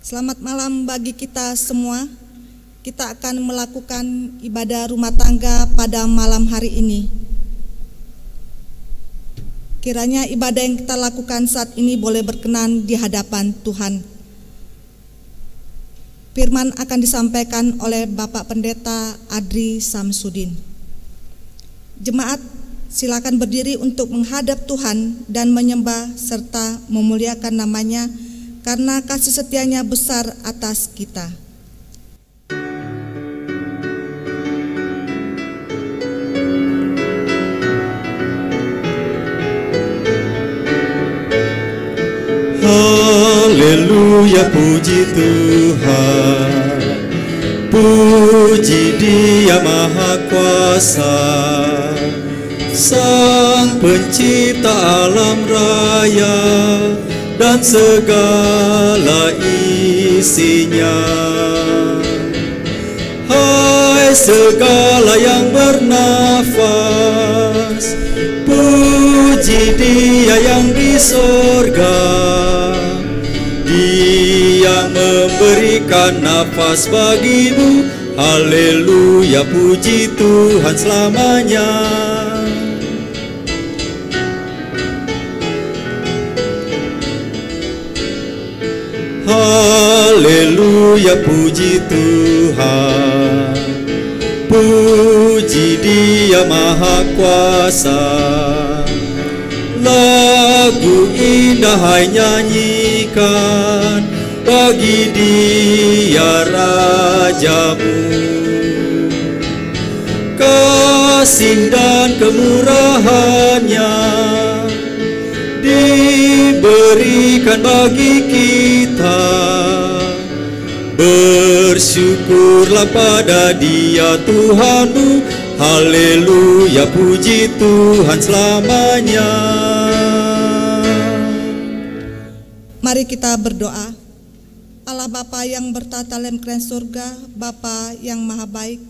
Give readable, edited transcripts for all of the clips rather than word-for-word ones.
Selamat malam bagi kita semua. Kita akan melakukan ibadah rumah tangga pada malam hari ini. Kiranya ibadah yang kita lakukan saat ini boleh berkenan di hadapan Tuhan. Firman akan disampaikan oleh Bapak Pendeta Adri Samsudin. Jemaat, silakan berdiri untuk menghadap Tuhan dan menyembah serta memuliakan namanya karena kasih setianya besar atas kita. Haleluya, puji Tuhan, puji Dia Maha Kuasa, Sang Pencipta alam raya dan segala isinya. Hai segala yang bernafas, puji Dia yang di sorga. Dia memberikan nafas bagimu. Haleluya, puji Tuhan selamanya. Haleluya, puji Tuhan, puji Dia Maha Kuasa. Lagu indah hai nyanyikan bagi Dia Rajamu. Kasih dan kemurahannya diberikan bagi kita. Bersyukurlah pada Dia Tuhanmu. Haleluya, puji Tuhan selamanya. Mari kita berdoa. Allah Bapa yang bertata dalam kerajaan surga, Bapa yang maha baik,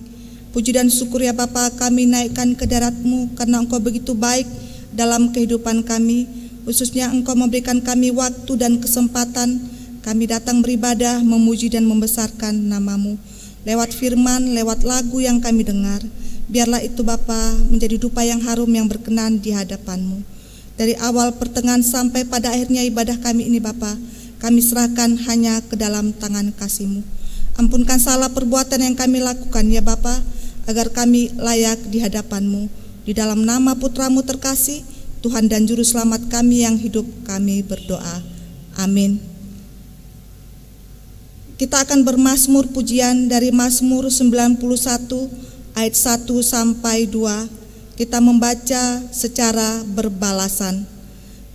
puji dan syukur ya Bapa, kami naikkan ke hadirat-Mu karena Engkau begitu baik dalam kehidupan kami. Khususnya Engkau memberikan kami waktu dan kesempatan kami datang beribadah, memuji dan membesarkan nama-Mu. Lewat firman, lewat lagu yang kami dengar, biarlah itu Bapa menjadi dupa yang harum yang berkenan di hadapan-Mu. Dari awal pertengahan sampai pada akhirnya ibadah kami ini Bapa, kami serahkan hanya ke dalam tangan kasih-Mu. Ampunkan salah perbuatan yang kami lakukan ya Bapa, agar kami layak di hadapan-Mu. Di dalam nama Putra-Mu terkasih, Tuhan dan Juru Selamat kami yang hidup, kami berdoa. Amin. Kita akan bermazmur pujian dari Mazmur 91 ayat 1 sampai 2. Kita membaca secara berbalasan.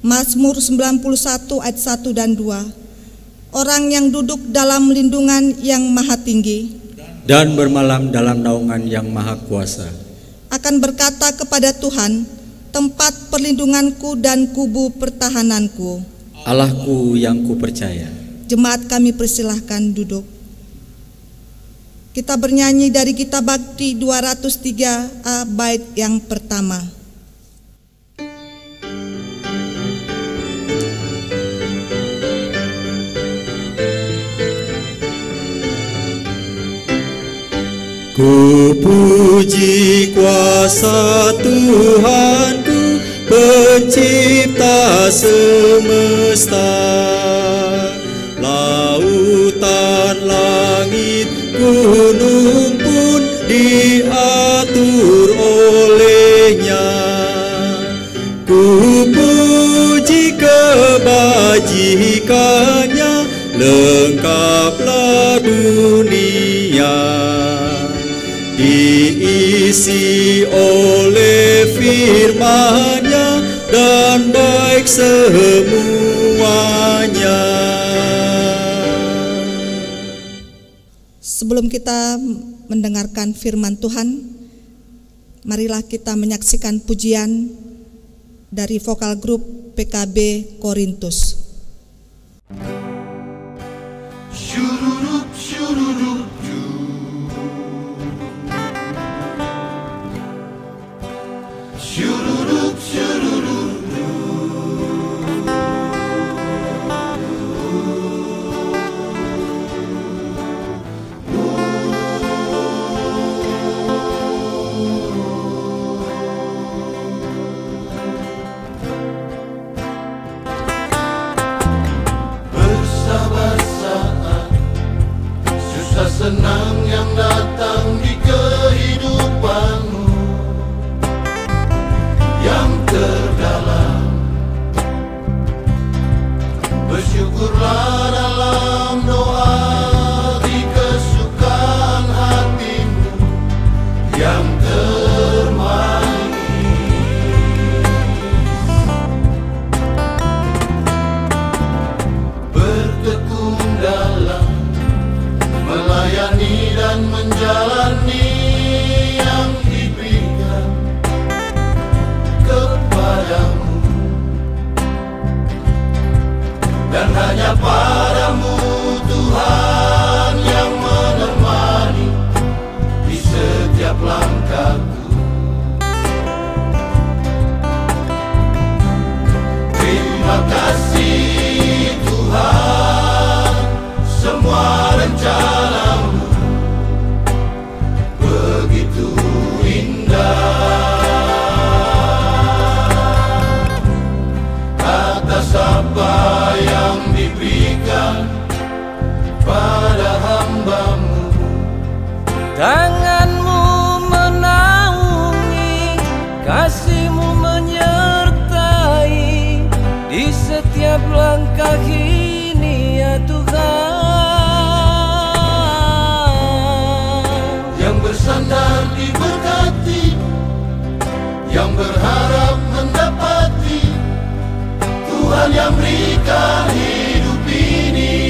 Mazmur 91 ayat 1 dan 2. Orang yang duduk dalam lindungan yang maha tinggi dan bermalam dalam naungan yang maha kuasa akan berkata kepada Tuhan, tempat perlindunganku dan kubu pertahananku, Allahku yang kupercaya. Jemaat kami persilahkan duduk. Kita bernyanyi dari Kitab Bakti 203A bait yang pertama. Ku puji kuasa Tuhanku, pencipta semesta. Lautan, langit, gunung pun diatur olehnya. Ku puji kebajikannya, lengkaplah dunia. Diisi oleh firman-Nya dan baik semuanya. Sebelum kita mendengarkan firman Tuhan, marilah kita menyaksikan pujian dari vokal grup PKB Korintus. Syururup, syururup, syururup, syururup. begitu indah atas apa yang diberikan pada hamba-Mu. Tangan-Mu menaungi, kasih-Mu menyertai di setiap langkah ini ya Tuhan. Yang bersandar diberkati, yang berharap mendapati Tuhan yang berikan hidup ini.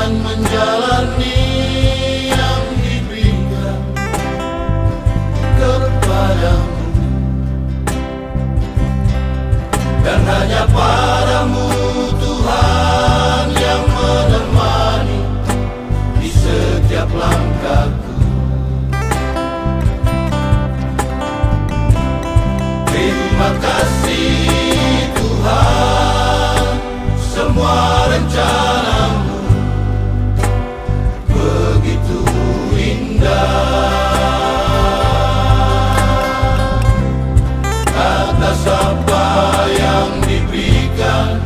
Menjalani yang diberikan kepadamu, dan hanya padamu Tuhan yang menemani di setiap langkahku. Terima kasih Tuhan, semua rencana-Mu begitu indah atas apa yang diberikan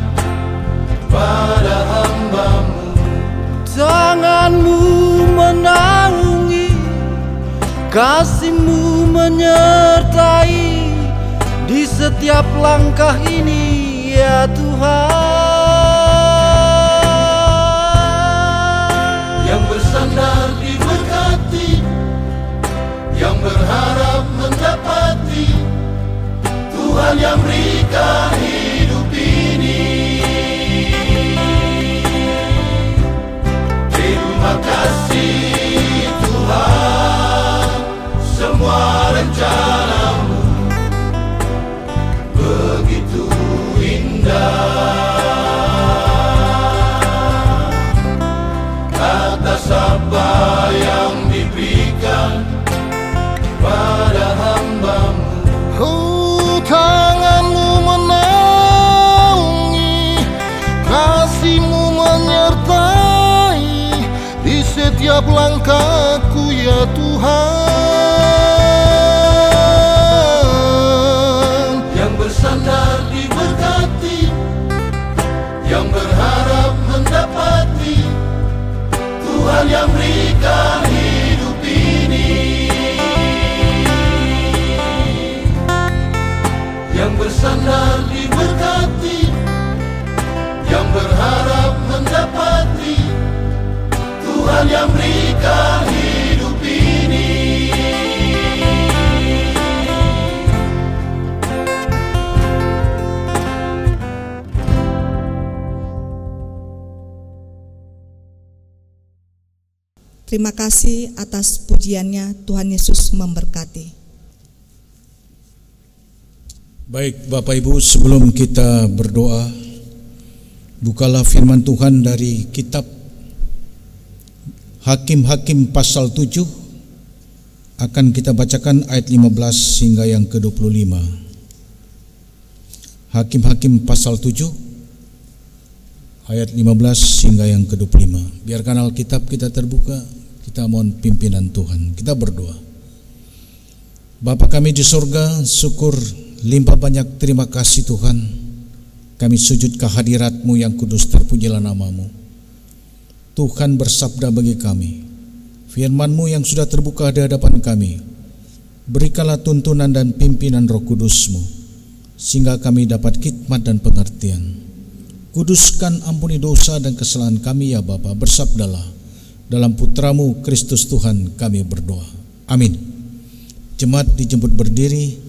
pada hamba-Mu. Tangan-Mu menaungi, kasih-Mu menyertai di setiap langkah ini ya Tuhan. Yang bersandar diberkati, yang berharap mendapati Tuhan yang berikan hidup ini. Terima kasih Tuhan, semua rencana-Mu begitu indah atas apa yang diberikan pada hamba-Mu. Oh, tangan-Mu menaungi, kasih-Mu menyertai di setiap langkahku ya Tuhan. Yang bersandar diberkati, yang berharap mendapati Tuhan yang berikan hidup ini. Yang bersandar diberkati, yang berharap mendapati Tuhan yang berikan hidup ini. Terima kasih atas pujiannya. Tuhan Yesus memberkati. Baik Bapak Ibu, sebelum kita berdoa, bukalah firman Tuhan dari kitab Hakim-Hakim pasal 7. Akan kita bacakan ayat 15 hingga yang ke-25. Hakim-Hakim pasal 7 ayat 15 hingga yang ke-25. Biarkan Alkitab kita terbuka, kita mohon pimpinan Tuhan. Kita berdoa. Bapa kami di surga, syukur limpah banyak terima kasih Tuhan. Kami sujud kehadirat-Mu yang kudus, terpujilah nama-Mu. Tuhan bersabda bagi kami, firman-Mu yang sudah terbuka di hadapan kami, berikanlah tuntunan dan pimpinan Roh Kudus-Mu, sehingga kami dapat hikmat dan pengertian. Kuduskan, ampuni dosa dan kesalahan kami ya Bapa, bersabdalah. Dalam putra-Mu Kristus Tuhan kami berdoa. Amin. Jemaat dijemput berdiri.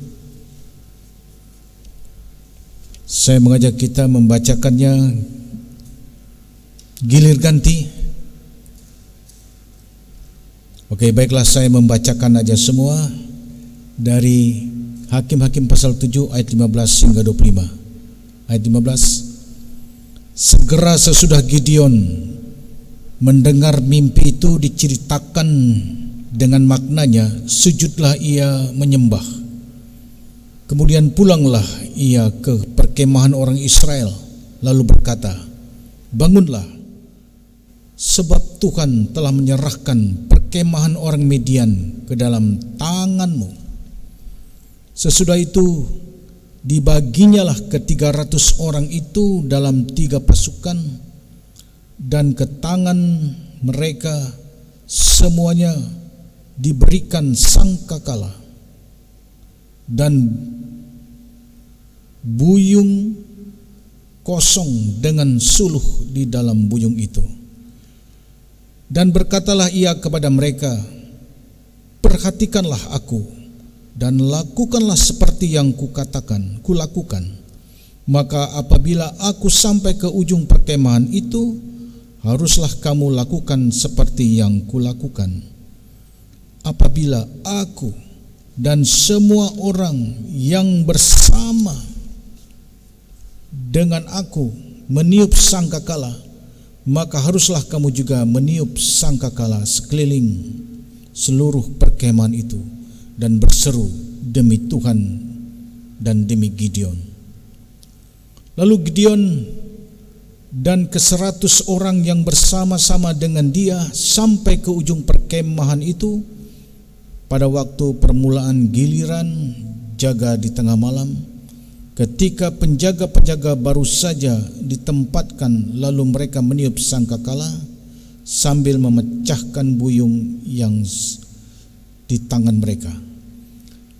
Saya mengajak kita membacakannya gilir ganti. Oke, baiklah, saya membacakan aja semua dari Hakim-Hakim pasal 7 ayat 15 hingga 25. Ayat 15. Segera sesudah Gideon mendengar mimpi itu diceritakan dengan maknanya, sujudlah ia menyembah. Kemudian pulanglah ia ke perkemahan orang Israel, lalu berkata, bangunlah, sebab Tuhan telah menyerahkan perkemahan orang Midian ke dalam tanganmu. Sesudah itu dibaginyalah ke 300 orang itu dalam 3 pasukan, dan ke tangan mereka semuanya diberikan sangkakala dan buyung kosong dengan suluh di dalam buyung itu. Dan berkatalah ia kepada mereka, perhatikanlah aku dan lakukanlah seperti yang kulakukan. Maka apabila aku sampai ke ujung perkemahan itu, haruslah kamu lakukan seperti yang kulakukan. Apabila aku dan semua orang yang bersama dengan aku meniup sangkakala, maka haruslah kamu juga meniup sangkakala sekeliling seluruh perkemahan itu dan berseru demi Tuhan dan demi Gideon. Lalu Gideon dan ke-100 orang yang bersama-sama dengan dia sampai ke ujung perkemahan itu pada waktu permulaan giliran jaga di tengah malam, ketika penjaga-penjaga baru saja ditempatkan, lalu mereka meniup sangkakala sambil memecahkan buyung yang di tangan mereka.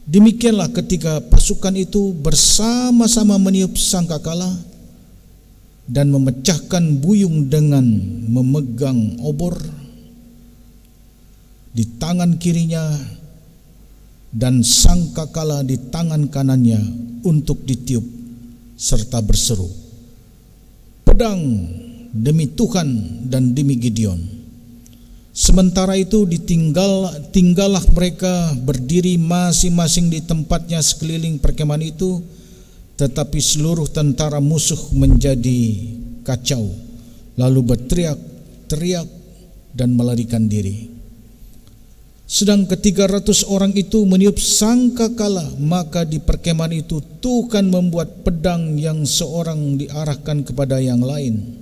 Demikianlah ketika pasukan itu bersama-sama meniup sangkakala dan memecahkan buyung dengan memegang obor di tangan kirinya dan sangkakala di tangan kanannya untuk ditiup serta berseru, pedang demi Tuhan dan demi Gideon. Sementara itu tinggallah mereka berdiri masing-masing di tempatnya sekeliling perkemahan itu, tetapi seluruh tentara musuh menjadi kacau, lalu berteriak-teriak dan melarikan diri. Sedang ke-300 orang itu meniup sangkakala, maka di perkemahan itu Tuhan membuat pedang yang seorang diarahkan kepada yang lain.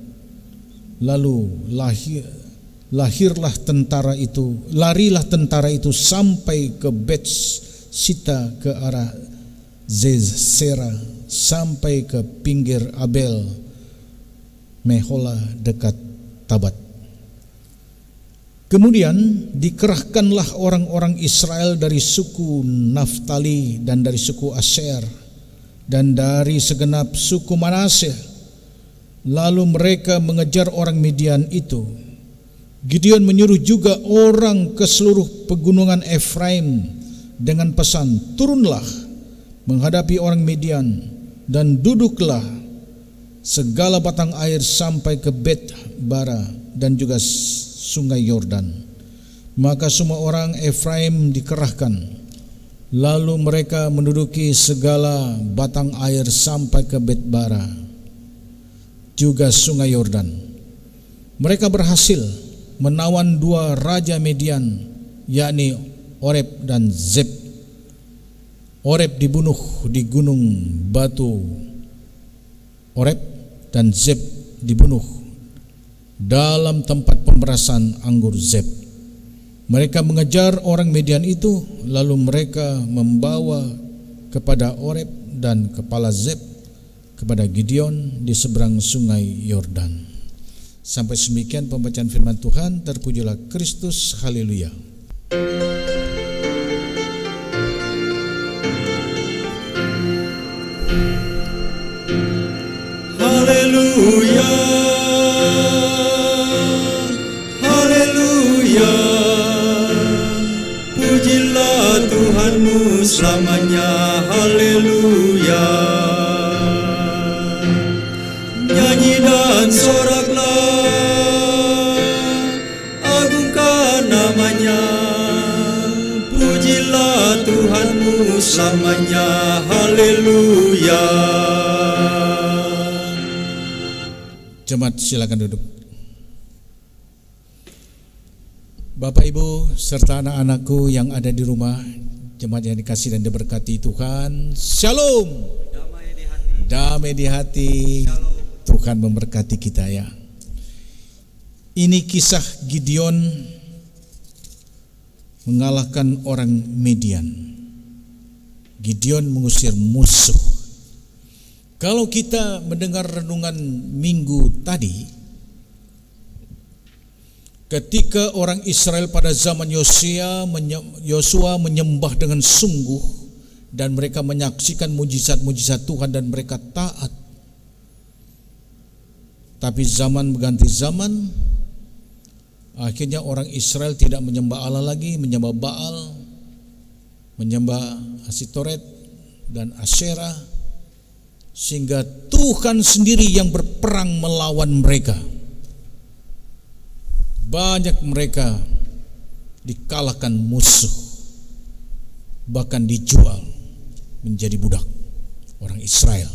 Lalu larilah tentara itu sampai ke Bet-sita ke arah Zezera, sampai ke pinggir Abel Mehola dekat Tabat. Kemudian dikerahkanlah orang-orang Israel dari suku Naftali dan dari suku Asher dan dari segenap suku Manasye. Lalu mereka mengejar orang Midian itu. Gideon menyuruh juga orang ke seluruh pegunungan Efraim dengan pesan, turunlah menghadapi orang Midian dan duduklah segala batang air sampai ke Bet-bara dan juga sungai Yordan. Maka semua orang Efraim dikerahkan, lalu mereka menduduki segala batang air sampai ke Bet-bara juga sungai Yordan. Mereka berhasil menawan 2 raja Midian, yakni Oreb dan Zeb. Oreb dibunuh di gunung batu Oreb dan Zeb dibunuh dalam tempat pemerasan anggur Zeb. Mereka mengejar orang Midian itu, lalu mereka membawa kepada Oreb dan kepala Zeb kepada Gideon di seberang sungai Yordan. Sampai demikian pembacaan firman Tuhan. Terpujilah Kristus, haleluya. Haleluya, haleluya, pujilah Tuhanmu selamanya, haleluya. Nyanyi dan soraklah, agungkan namanya, pujilah Tuhanmu selamanya. Haleluya. Jemaat silakan duduk. Bapak Ibu serta anak-anakku yang ada di rumah, jemaat yang dikasihi dan diberkati Tuhan, Shalom. Damai di hati. Tuhan memberkati kita ya. Ini kisah Gideon mengalahkan orang Midian. Gideon mengusir musuh. Kalau kita mendengar renungan minggu tadi, ketika orang Israel pada zaman Yosua menyembah dengan sungguh dan mereka menyaksikan mujizat-mujizat Tuhan dan mereka taat. Tapi zaman berganti zaman, akhirnya orang Israel tidak menyembah Allah lagi, menyembah Baal, menyembah Asitoret dan Asyera, sehingga Tuhan sendiri yang berperang melawan mereka. Banyak mereka dikalahkan musuh, bahkan dijual menjadi budak orang Israel.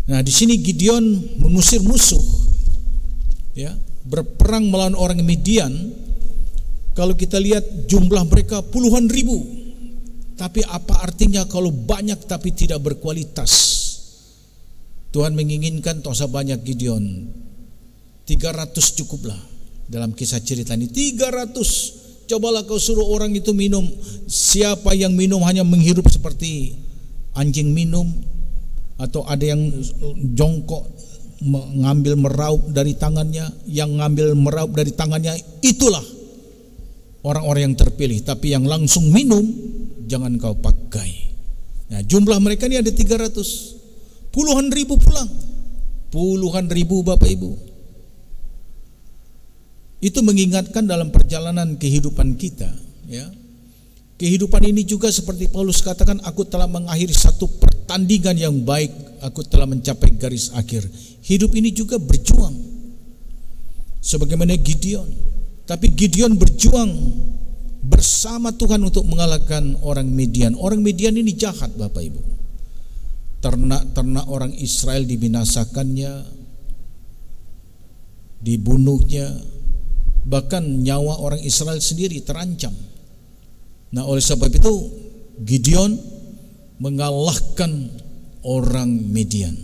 Nah, di sini Gideon mengusir musuh, ya, berperang melawan orang Midian. Kalau kita lihat jumlah mereka puluhan ribu. Tapi apa artinya kalau banyak tapi tidak berkualitas? Tuhan menginginkan tak usah banyak Gideon. 300 cukuplah dalam kisah cerita ini. 300. Cobalah kau suruh orang itu minum. Siapa yang minum hanya menghirup seperti anjing minum, atau ada yang jongkok mengambil meraup dari tangannya, yang ngambil meraup dari tangannya, itulah orang-orang yang terpilih. Tapi yang langsung minum jangan kau pakai. Nah, jumlah mereka ini ada 300. Puluhan ribu pulang. Puluhan ribu Bapak Ibu. Itu mengingatkan dalam perjalanan kehidupan kita, ya. Kehidupan ini juga seperti Paulus katakan, aku telah mengakhiri satu pertandingan yang baik, aku telah mencapai garis akhir. Hidup ini juga berjuang. Sebagaimana Gideon. Tapi Gideon berjuang bersama Tuhan untuk mengalahkan orang Midian. Orang Midian ini jahat Bapak Ibu. Ternak-ternak orang Israel dibinasakannya, dibunuhnya, bahkan nyawa orang Israel sendiri terancam. Nah, oleh sebab itu Gideon mengalahkan orang Midian.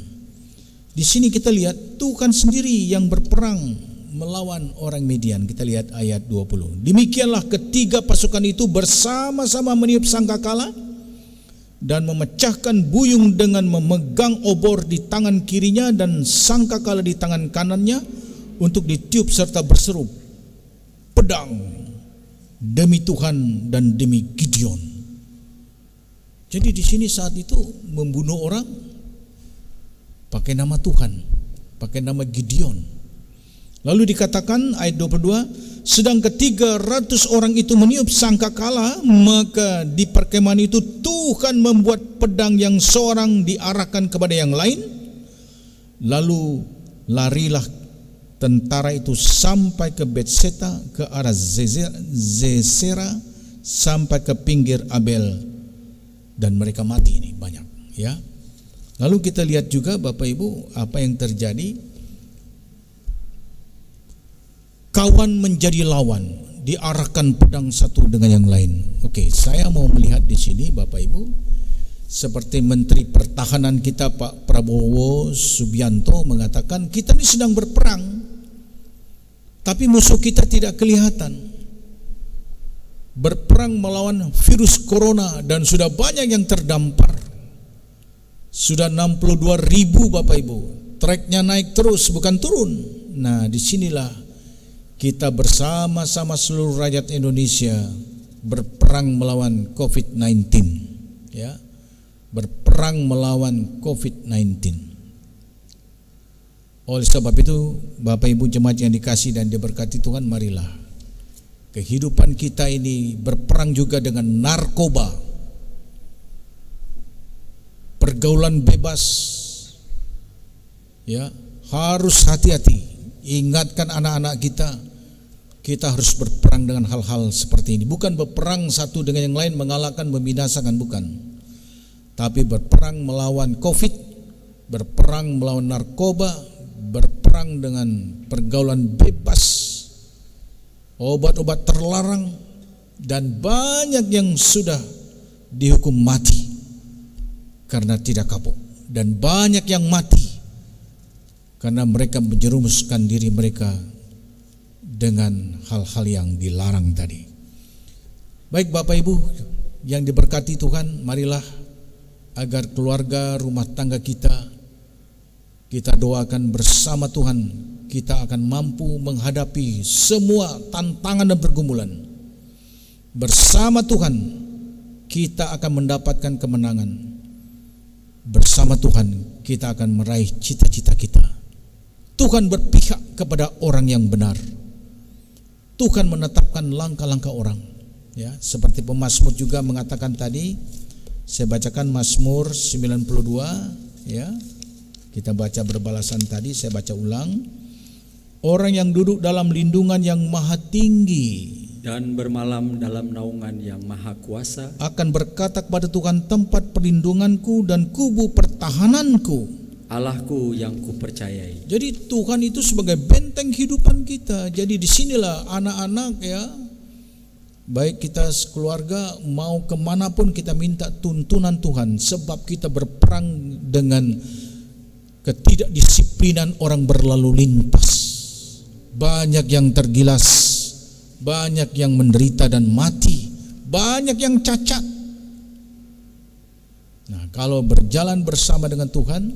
Di sini kita lihat Tuhan sendiri yang berperang melawan orang Midian. Kita lihat ayat 20. Demikianlah ketiga pasukan itu bersama-sama meniup sangkakala dan memecahkan buyung dengan memegang obor di tangan kirinya dan sangkakala di tangan kanannya untuk ditiup serta berseru, pedang demi Tuhan dan demi Gideon. Jadi di sini saat itu membunuh orang pakai nama Tuhan, pakai nama Gideon. Lalu dikatakan ayat 22, sedang ke-300 orang itu meniup sangkakala, maka di perkemahan itu Tuhan membuat pedang yang seorang diarahkan kepada yang lain. Lalu larilah tentara itu sampai ke Betseta, ke arah Zesera, sampai ke pinggir Abel, dan mereka mati. Ini banyak, ya. Lalu kita lihat juga Bapak Ibu apa yang terjadi. Kawan menjadi lawan, diarahkan pedang satu dengan yang lain. Oke, saya mau melihat di sini Bapak Ibu, seperti Menteri Pertahanan kita Pak Prabowo Subianto mengatakan, kita ini sedang berperang, tapi musuh kita tidak kelihatan. Berperang melawan virus corona dan sudah banyak yang terdampar. Sudah 62.000 Bapak Ibu. Tracknya naik terus, bukan turun. Nah, disinilah kita bersama-sama seluruh rakyat Indonesia berperang melawan COVID-19, ya, berperang melawan COVID-19. Oleh sebab itu, Bapak Ibu jemaat yang dikasihi dan diberkati Tuhan, marilah kehidupan kita ini berperang juga dengan narkoba, pergaulan bebas, ya, harus hati-hati. Ingatkan anak-anak kita, kita harus berperang dengan hal-hal seperti ini. Bukan berperang satu dengan yang lain, mengalahkan, membinasakan, bukan. Tapi berperang melawan COVID, berperang melawan narkoba, berperang dengan pergaulan bebas, obat-obat terlarang, dan banyak yang sudah dihukum mati karena tidak kapok, dan banyak yang mati karena mereka menjerumuskan diri mereka dengan hal-hal yang dilarang tadi. Baik Bapak Ibu yang diberkati Tuhan, marilah agar keluarga rumah tangga kita doakan bersama Tuhan, kita akan mampu menghadapi semua tantangan dan pergumulan. Bersama Tuhan kita akan mendapatkan kemenangan. Bersama Tuhan kita akan meraih cita-cita kita. Tuhan berpihak kepada orang yang benar. Tuhan menetapkan langkah-langkah orang, ya, seperti pemazmur juga mengatakan tadi. Saya bacakan Mazmur 92, ya. Kita baca berbalasan tadi, saya baca ulang. Orang yang duduk dalam lindungan yang maha tinggi dan bermalam dalam naungan yang maha kuasa akan berkata kepada Tuhan, tempat perlindunganku dan kubu pertahananku, Allahku yang kupercayai. Jadi Tuhan itu sebagai benteng kehidupan kita. Jadi disinilah anak-anak, ya, baik kita sekeluarga mau kemanapun kita minta tuntunan Tuhan, sebab kita berperang dengan ketidakdisiplinan orang berlalu lintas. Banyak yang tergilas, banyak yang menderita dan mati, banyak yang cacat. Nah, kalau berjalan bersama dengan Tuhan,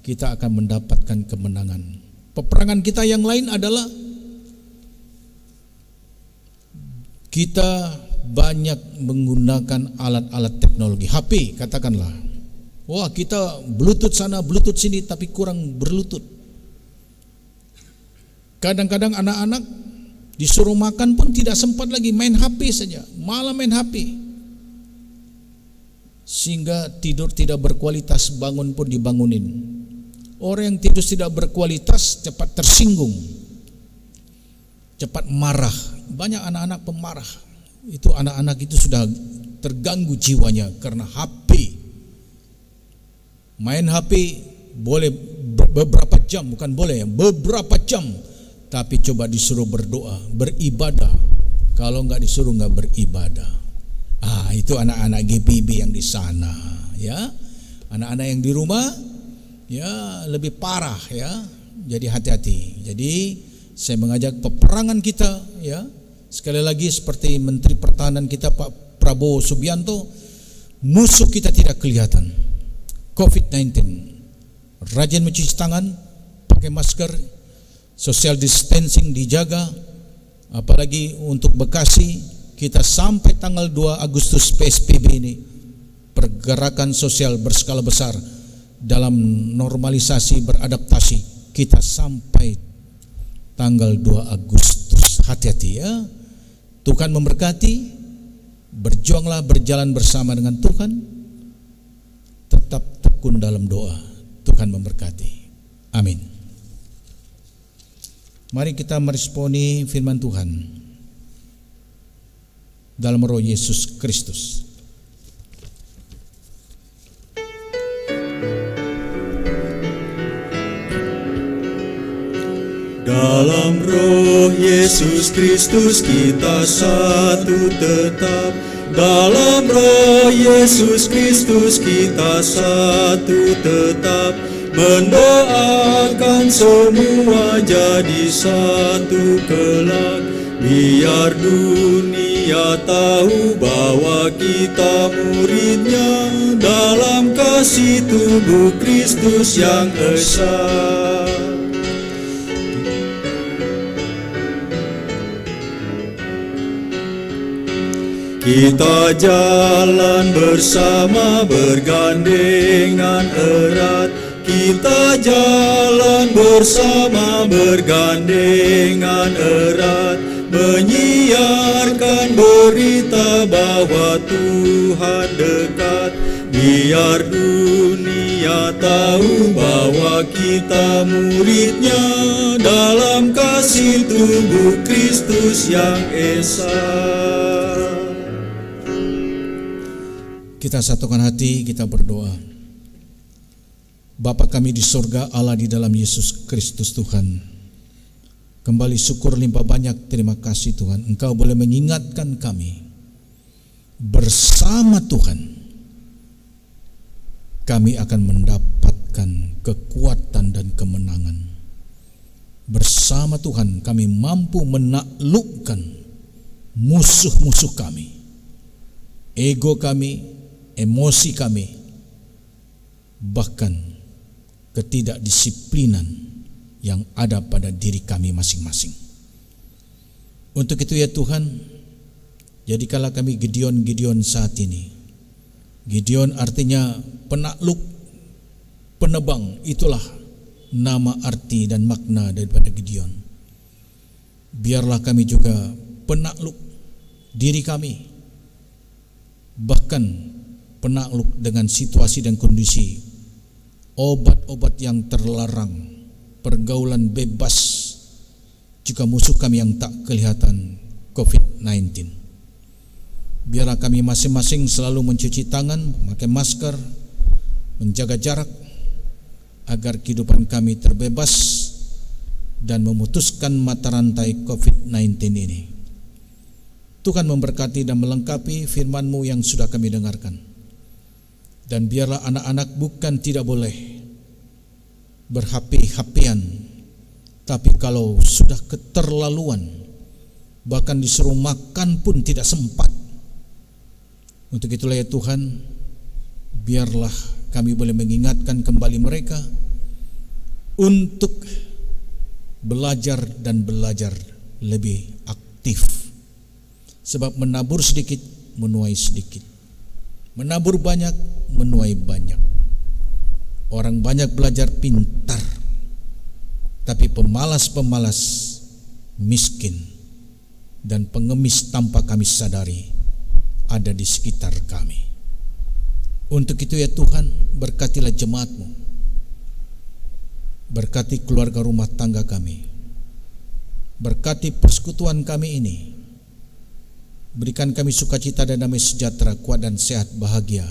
kita akan mendapatkan kemenangan. Peperangan kita yang lain adalah kita banyak menggunakan alat-alat teknologi. HP katakanlah, wah kita Bluetooth sana, Bluetooth sini, tapi kurang berlutut. Kadang-kadang anak-anak disuruh makan pun tidak sempat lagi, main HP saja, malah main HP. Sehingga tidur tidak berkualitas, bangun pun dibangunin. Orang yang tidur tidak berkualitas cepat tersinggung, cepat marah. Banyak anak-anak pemarah. Itu anak-anak itu sudah terganggu jiwanya karena HP. Main HP boleh beberapa jam, bukan boleh, beberapa jam. Tapi coba disuruh berdoa, beribadah. Kalau nggak disuruh nggak beribadah. Itu anak-anak GPB yang di sana, ya. Anak-anak yang di rumah, ya, lebih parah, ya. Jadi hati-hati. Jadi saya mengajak peperangan kita, ya. Sekali lagi seperti Menteri Pertahanan kita Pak Prabowo Subianto, musuh kita tidak kelihatan. COVID-19, rajin mencuci tangan, pakai masker, social distancing dijaga. Apalagi untuk Bekasi, kita sampai tanggal 2 Agustus PSBB ini, pergerakan sosial berskala besar dalam normalisasi beradaptasi, kita sampai tanggal 2 Agustus. Hati-hati, ya. Tuhan memberkati. Berjuanglah, berjalan bersama dengan Tuhan. Tetap tekun dalam doa. Tuhan memberkati. Amin. Mari kita meresponi firman Tuhan dalam Roh Yesus Kristus. Dalam Roh Yesus Kristus kita satu tetap. Dalam Roh Yesus Kristus kita satu tetap. Mendoakan semua jadi satu kelak. Biar dunia tahu bahwa kita muridnya dalam kasih tubuh Kristus yang esa. Kita jalan bersama bergandengan erat. Kita jalan bersama bergandengan erat, menyiarkan berita bahwa Tuhan dekat. Biar dunia Ia tahu bahwa kita muridnya dalam kasih tubuh Kristus yang esa. Kita satukan hati, kita berdoa. Bapa kami di surga, Allah di dalam Yesus Kristus Tuhan, kembali syukur limpah banyak, terima kasih Tuhan. Engkau boleh mengingatkan kami bersama Tuhan, kami akan mendapatkan kekuatan dan kemenangan. Bersama Tuhan kami mampu menaklukkan musuh-musuh kami, ego kami, emosi kami, bahkan ketidakdisiplinan yang ada pada diri kami masing-masing. Untuk itu ya Tuhan, jadikanlah kami Gideon-Gideon saat ini. Gideon artinya penakluk, penebang, itulah nama arti dan makna daripada Gideon. Biarlah kami juga penakluk diri kami, bahkan penakluk dengan situasi dan kondisi, obat-obat yang terlarang, pergaulan bebas, juga musuh kami yang tak kelihatan, COVID-19. Biarlah kami masing-masing selalu mencuci tangan, memakai masker, menjaga jarak, agar kehidupan kami terbebas dan memutuskan mata rantai COVID-19 ini. Tuhan memberkati dan melengkapi firman-Mu yang sudah kami dengarkan. Dan biarlah anak-anak bukan tidak boleh berhapi-hapian, tapi kalau sudah keterlaluan, bahkan disuruh makan pun tidak sempat. Untuk itulah ya Tuhan, biarlah kami boleh mengingatkan kembali mereka untuk belajar dan belajar lebih aktif. Sebab menabur sedikit, menuai sedikit. Menabur banyak, menuai banyak. Orang banyak belajar pintar, tapi pemalas-pemalas miskin dan pengemis tanpa kami sadari ada di sekitar kami. Untuk itu ya Tuhan, berkatilah jemaat-Mu, berkati keluarga rumah tangga kami, berkati persekutuan kami ini, berikan kami sukacita dan damai sejahtera, kuat dan sehat, bahagia.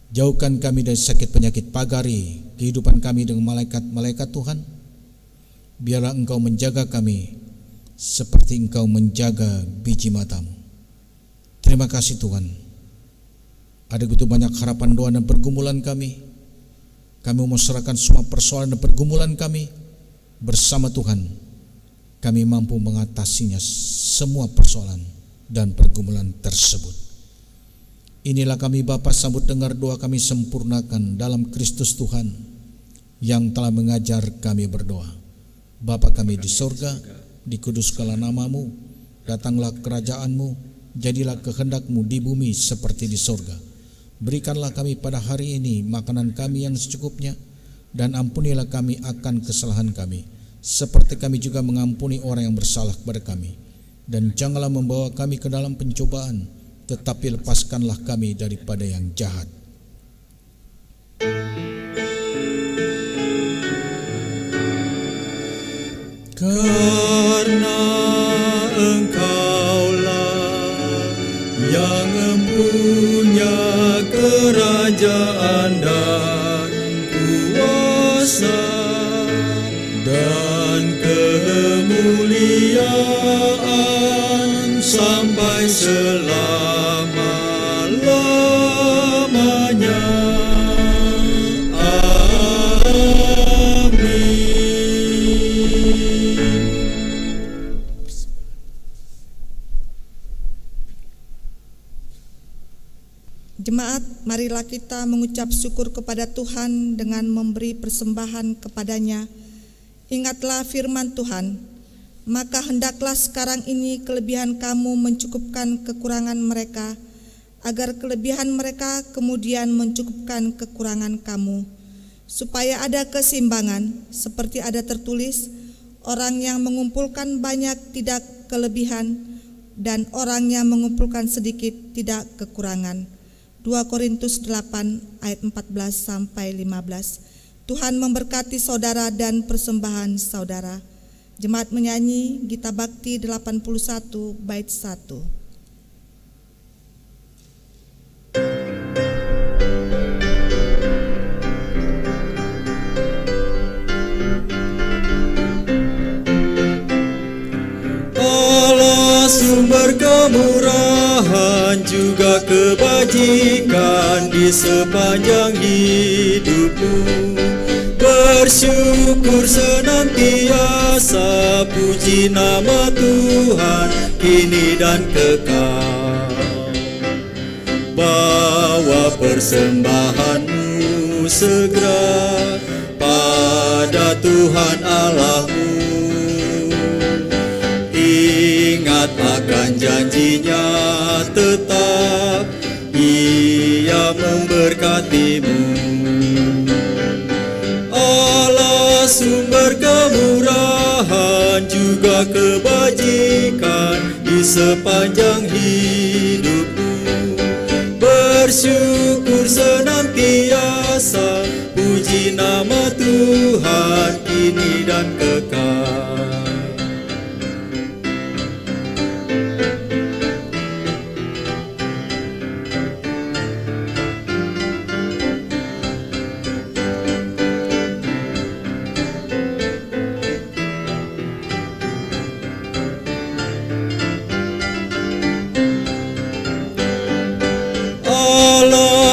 Jauhkan kami dari sakit penyakit, pagari kehidupan kami dengan malaikat-malaikat Tuhan. Biarlah Engkau menjaga kami seperti Engkau menjaga biji mata-Mu. Terima kasih Tuhan. Ada begitu banyak harapan, doa dan pergumulan kami. Kami mau serahkan semua persoalan dan pergumulan kami. Bersama Tuhan kami mampu mengatasinya, semua persoalan dan pergumulan tersebut. Inilah kami Bapa, sambut dengar doa kami, sempurnakan dalam Kristus Tuhan yang telah mengajar kami berdoa. Bapa kami di sorga, dikuduskanlah nama-Mu, datanglah kerajaan-Mu, jadilah kehendak-Mu di bumi seperti di sorga. Berikanlah kami pada hari ini makanan kami yang secukupnya, dan ampunilah kami akan kesalahan kami, seperti kami juga mengampuni orang yang bersalah kepada kami. Dan janganlah membawa kami ke dalam pencobaan, tetapi lepaskanlah kami daripada yang jahat. Karena Engkaulah yang mempunyai kerajaan dan kuasa dan kemuliaan sampai selama-lamanya. Jemaat, marilah kita mengucap syukur kepada Tuhan dengan memberi persembahan kepadanya. Ingatlah firman Tuhan, maka hendaklah sekarang ini kelebihan kamu mencukupkan kekurangan mereka, agar kelebihan mereka kemudian mencukupkan kekurangan kamu, supaya ada keseimbangan, seperti ada tertulis, orang yang mengumpulkan banyak tidak kelebihan, dan orang yang mengumpulkan sedikit tidak kekurangan. 2 Korintus 8 ayat 14 sampai 15. Tuhan memberkati saudara dan persembahan saudara. Jemaat menyanyi Gita Bakti 81 bait 1. Sumber kemurahan juga kebajikan di sepanjang hidupmu. Bersyukur senantiasa, puji nama Tuhan kini dan kekal. Bawa persembahanmu segera pada Tuhan Allahmu. Ingat akan janjinya tetap, Ia memberkatimu. Allah sumber kemurahan juga kebajikan di sepanjang hidupmu. Bersyukur senantiasa, puji nama Tuhan kini dan kekal.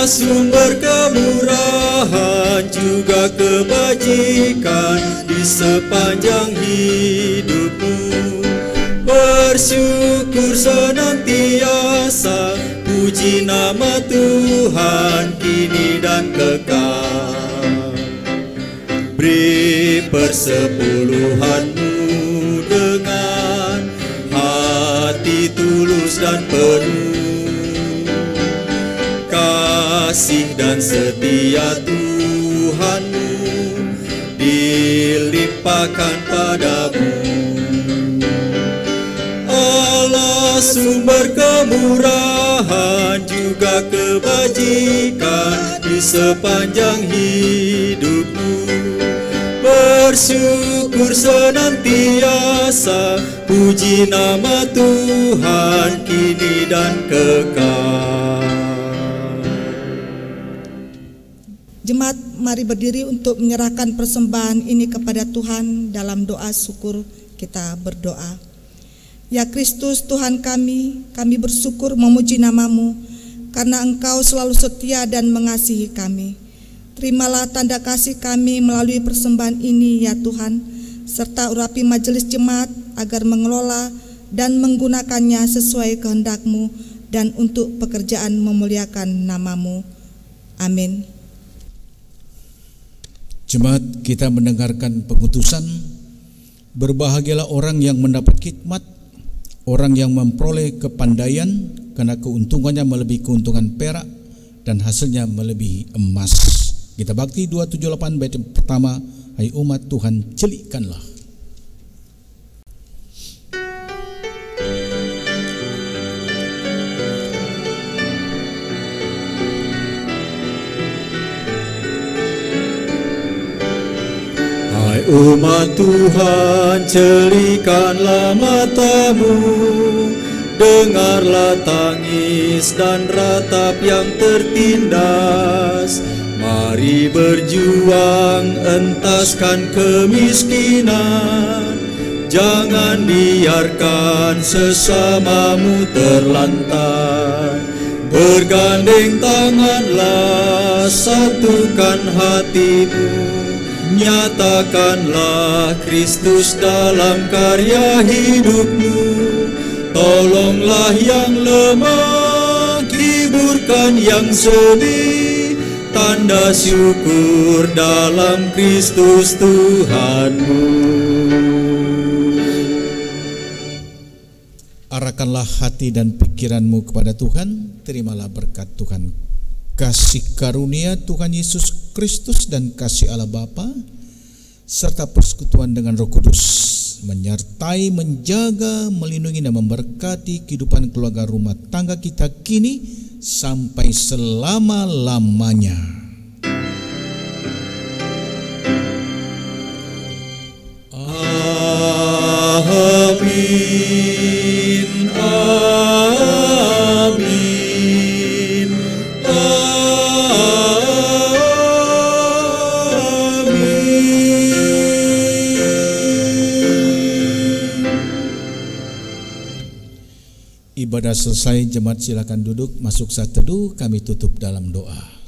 Sumber kemurahan juga kebajikan di sepanjang hidupmu. Bersyukur senantiasa, puji nama Tuhan kini dan kekal. Beri persepuluhanmu dengan hati tulus dan penuh. Kasih dan setia Tuhanmu dilimpahkan padamu. Allah sumber kemurahan juga kebajikan di sepanjang hidupmu. Bersyukur senantiasa, puji nama Tuhan kini dan kekal. Jemaat, mari berdiri untuk menyerahkan persembahan ini kepada Tuhan. Dalam doa syukur kita berdoa. Ya Kristus Tuhan kami bersyukur memuji nama-Mu karena Engkau selalu setia dan mengasihi kami. Terimalah tanda kasih kami melalui persembahan ini ya Tuhan, serta urapi majelis jemaat agar mengelola dan menggunakannya sesuai kehendak-Mu dan untuk pekerjaan memuliakan nama-Mu. Amin. Jemaat, kita mendengarkan pengutusan. Berbahagialah orang yang mendapat khidmat, orang yang memperoleh kepandaian, karena keuntungannya melebihi keuntungan perak dan hasilnya melebihi emas. Gita Bakti 278 bait pertama. Hai umat Tuhan, celikkanlah. Umat Tuhan, celikkanlah matamu, dengarlah tangis dan ratap yang tertindas. Mari berjuang, entaskan kemiskinan, jangan biarkan sesamamu terlantar. Bergandeng tanganlah, satukan hatimu, nyatakanlah Kristus dalam karya hidupmu. Tolonglah yang lemah, hiburkan yang sedih, tanda syukur dalam Kristus Tuhanmu. Arahkanlah hati dan pikiranmu kepada Tuhan. Terimalah berkat Tuhan. Kasih karunia Tuhan Yesus Kristus dan kasih Allah Bapa serta persekutuan dengan Roh Kudus menyertai, menjaga, melindungi dan memberkati kehidupan keluarga rumah tangga kita kini sampai selama-lamanya. Amin, amin, Ibadah selesai, jemaat silakan duduk, masuk saat teduh, kami tutup dalam doa.